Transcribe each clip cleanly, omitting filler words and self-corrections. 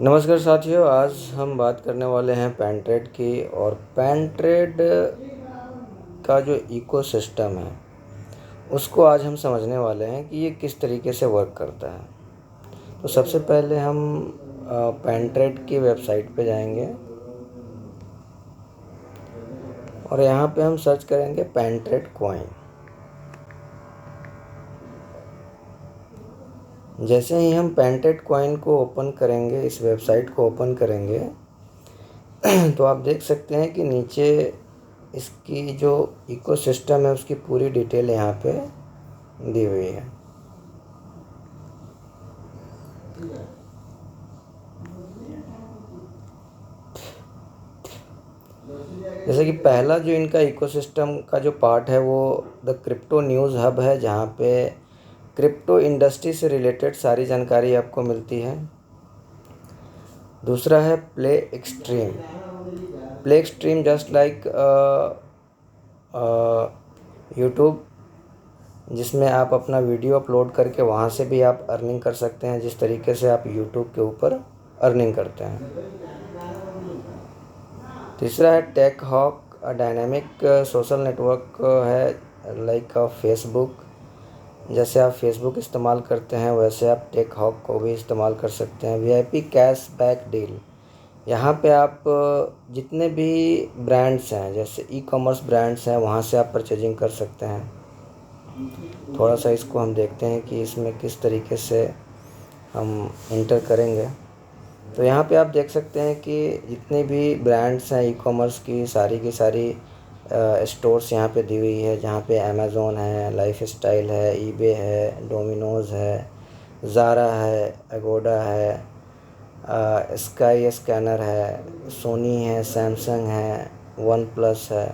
नमस्कार साथियों, आज हम बात करने वाले हैं पेंट्रेड की। और पेंट्रेड का जो इकोसिस्टम है उसको आज हम समझने वाले हैं कि ये किस तरीके से वर्क करता है। तो सबसे पहले हम पेंट्रेड की वेबसाइट पे जाएंगे और यहाँ पे हम सर्च करेंगे पेंट्रेड कॉइन। जैसे ही हम पेंट्रेड कॉइन को ओपन करेंगे, इस वेबसाइट को ओपन करेंगे तो आप देख सकते हैं कि नीचे इसकी जो इकोसिस्टम है उसकी पूरी डिटेल यहाँ पे दी हुई है। जैसे कि पहला जो इनका इकोसिस्टम का जो पार्ट है वो द क्रिप्टो न्यूज़ हब है, जहाँ पे क्रिप्टो इंडस्ट्री से रिलेटेड सारी जानकारी आपको मिलती है। दूसरा है play extreme just like YouTube, जिसमें आप अपना वीडियो अपलोड करके वहाँ से भी आप अर्निंग कर सकते हैं, जिस तरीके से आप यूट्यूब के ऊपर अर्निंग करते हैं। तीसरा है tech hawk, dynamic social network है लाइक फेसबुक। जैसे आप फेसबुक इस्तेमाल करते हैं वैसे आप टेक हॉक को भी इस्तेमाल कर सकते हैं। वीआईपी कैश बैक डील, यहाँ पे आप जितने भी ब्रांड्स हैं, जैसे ई कॉमर्स ब्रांड्स हैं, वहाँ से आप परचेजिंग कर सकते हैं। थोड़ा सा इसको हम देखते हैं कि इसमें किस तरीके से हम इंटर करेंगे। तो यहाँ पे आप देख सकते हैं कि जितने भी ब्रांड्स हैं ई कॉमर्स की सारी स्टोर्स यहाँ पे दी हुई है, जहाँ पे अमेज़ॉन है, लाइफ स्टाइल है, ईबे है, डोमिनोज़ है, ज़ारा है, एगोडा है, स्काई स्कैनर है, सोनी है, सैमसंग है, वन प्लस है,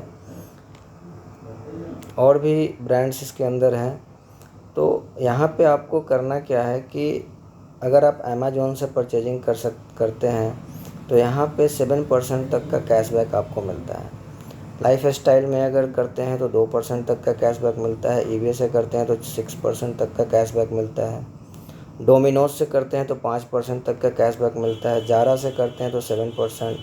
और भी ब्रांड्स इसके अंदर हैं। तो यहाँ पे आपको करना क्या है कि अगर आप अमेज़ॉन से परचेजिंग करते हैं तो यहाँ पे 7% तक का कैशबैक आपको मिलता है। लाइफ स्टाइल में अगर करते हैं तो 2% तक का कैशबैक मिलता है। ईबे से करते हैं तो 6% तक का कैशबैक मिलता है। डोमिनोज से करते हैं तो 5% तक का कैशबैक मिलता है। ज़ारा से करते हैं तो 7%,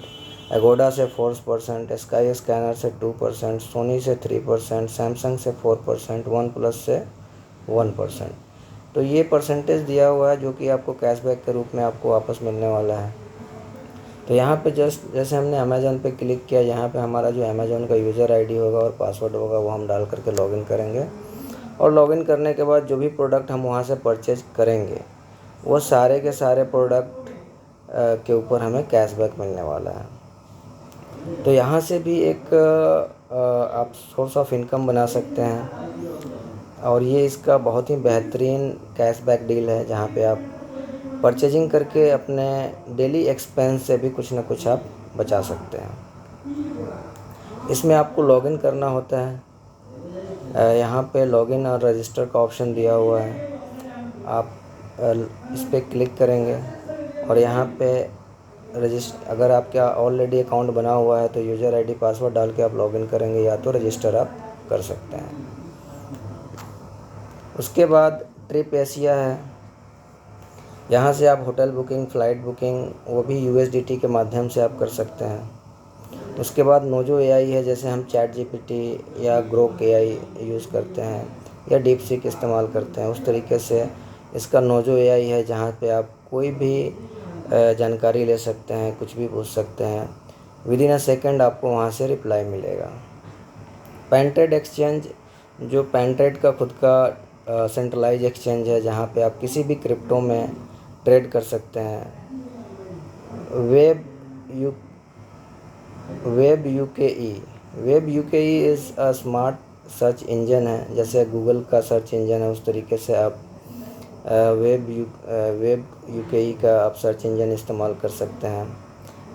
एगोडा से 4%, स्काई स्कैनर से 2%, सोनी से 3%, सैमसंग से 4%, वन प्लस से 1%। तो ये परसेंटेज दिया हुआ है जो कि आपको कैशबैक के रूप में आपको वापस मिलने वाला है। तो यहाँ पे जैसे हमने अमेज़न पे क्लिक किया, यहाँ पे हमारा जो अमेज़न का यूज़र आईडी होगा और पासवर्ड होगा वो हम डाल करके लॉगिन करेंगे। और लॉगिन करने के बाद जो भी प्रोडक्ट हम वहाँ से परचेज करेंगे वो सारे के सारे प्रोडक्ट के ऊपर हमें कैशबैक मिलने वाला है। तो यहाँ से भी एक आप सोर्स ऑफ इनकम बना सकते हैं। और ये इसका बहुत ही बेहतरीन कैशबैक डील है, जहाँ पे आप परचेजिंग करके अपने डेली एक्सपेंस से भी कुछ ना कुछ आप बचा सकते हैं। इसमें आपको लॉगिन करना होता है। यहाँ पे लॉगिन और रजिस्टर का ऑप्शन दिया हुआ है। आप इस पर क्लिक करेंगे और यहाँ पे अगर आपका ऑलरेडी अकाउंट बना हुआ है तो यूज़र आईडी पासवर्ड डाल के आप लॉगिन करेंगे, या तो रजिस्टर आप कर सकते हैं। उसके बाद ट्रिप एशिया है, यहाँ से आप होटल बुकिंग, फ़्लाइट बुकिंग वो भी यूएसडीटी के माध्यम से आप कर सकते हैं। उसके बाद नोजो एआई है, जैसे हम चैट जीपीटी या ग्रोक एआई यूज़ करते हैं या डीप सीक इस्तेमाल करते हैं, उस तरीके से इसका नोजो एआई है, जहाँ पे आप कोई भी जानकारी ले सकते हैं, कुछ भी पूछ सकते हैं। विदिन अ सेकेंड आपको वहाँ से रिप्लाई मिलेगा। पेंट्रेड एक्सचेंज, जो पेंट्रेड का खुद का सेंट्रलाइज एक्सचेंज है, जहाँ पे आप किसी भी क्रिप्टो में ट्रेड कर सकते हैं। वेब यूकेई is a smart search engine है, जैसे गूगल का सर्च इंजन है उस तरीके से आप वेब यूकेई का आप सर्च इंजन इस्तेमाल कर सकते हैं।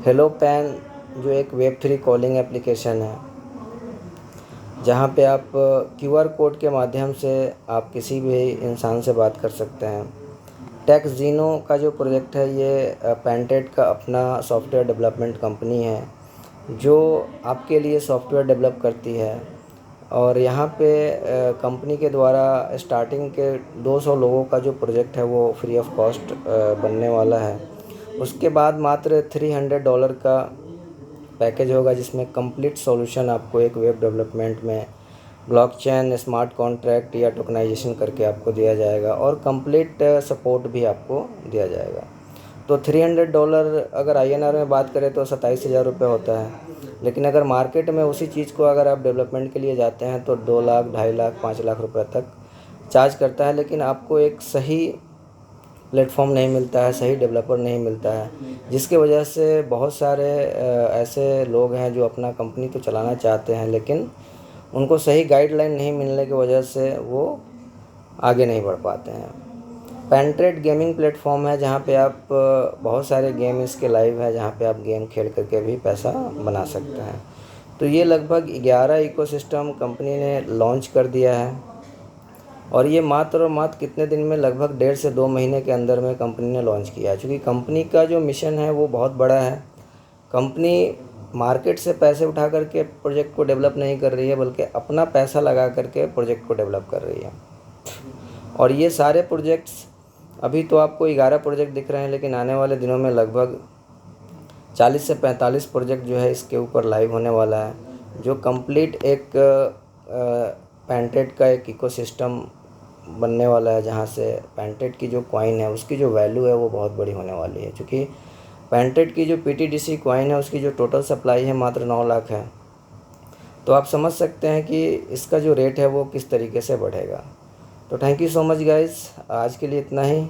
हेलो पैन जो एक वेब3 कॉलिंग एप्लीकेशन है, जहाँ पे आप क्यूआर कोड के माध्यम से आप किसी भी इंसान से बात कर सकते हैं। टेक्जीनो का जो प्रोजेक्ट है ये पेंट्रेड का अपना सॉफ्टवेयर डेवलपमेंट कंपनी है जो आपके लिए सॉफ्टवेयर डेवलप करती है। और यहाँ पे कंपनी के द्वारा स्टार्टिंग के 200 लोगों का जो प्रोजेक्ट है वो फ्री ऑफ कॉस्ट बनने वाला है। उसके बाद मात्र $300 का पैकेज होगा, जिसमें कंप्लीट सॉल्यूशन आपको एक वेब डेवलपमेंट में ब्लॉकचेन, स्मार्ट कॉन्ट्रैक्ट या टोकनाइजेशन करके आपको दिया जाएगा, और कंप्लीट सपोर्ट भी आपको दिया जाएगा। तो $300 अगर INR में बात करें तो 27,000 रुपये होता है। लेकिन अगर मार्केट में उसी चीज़ को अगर आप डेवलपमेंट के लिए जाते हैं तो 2 लाख, 2.5 लाख, 5 लाख रुपये तक चार्ज करता है। लेकिन आपको एक सही प्लेटफॉर्म नहीं मिलता है, सही डेवलपर नहीं मिलता है, जिसके वजह से बहुत सारे ऐसे लोग हैं जो अपना कंपनी तो चलाना चाहते हैं, लेकिन उनको सही गाइडलाइन नहीं मिलने की वजह से वो आगे नहीं बढ़ पाते हैं। पेंट्रेट गेमिंग प्लेटफॉर्म है, जहाँ पे आप बहुत सारे गेम इसके लाइव है, जहाँ पे आप गेम खेल करके भी पैसा बना सकते हैं। तो ये लगभग 11 इकोसिस्टम कंपनी ने लॉन्च कर दिया है, और ये मात्र और मात्र कितने दिन में, लगभग 1.5 से 2 महीने के अंदर में कंपनी ने लॉन्च किया है। चूँकि कंपनी का जो मिशन है वो बहुत बड़ा है। कंपनी मार्केट से पैसे उठा करके प्रोजेक्ट को डेवलप नहीं कर रही है, बल्कि अपना पैसा लगा करके प्रोजेक्ट को डेवलप कर रही है। और ये सारे प्रोजेक्ट्स, अभी तो आपको 11 प्रोजेक्ट दिख रहे हैं, लेकिन आने वाले दिनों में लगभग 40 से 45 प्रोजेक्ट जो है इसके ऊपर लाइव होने वाला है, जो कंप्लीट एक पेंटेड का एक इकोसिस्टम बनने वाला है, जहाँ से पेंटेड की जो कॉइन है उसकी जो वैल्यू है वो बहुत बड़ी होने वाली है। क्योंकि पेंटेड की जो PTDC कॉइन है उसकी जो टोटल सप्लाई है मात्र 9 लाख है। तो आप समझ सकते हैं कि इसका जो रेट है वो किस तरीके से बढ़ेगा। तो thank you so much guys, आज के लिए इतना ही।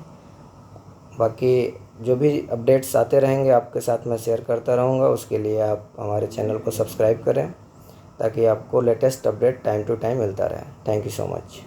बाकी जो भी अपडेट्स आते रहेंगे आपके साथ मैं शेयर करता रहूँगा। उसके लिए आप हमारे चैनल को सब्सक्राइब करें, ताकि आपको latest update time to time मिलता रहे। Thank you so much.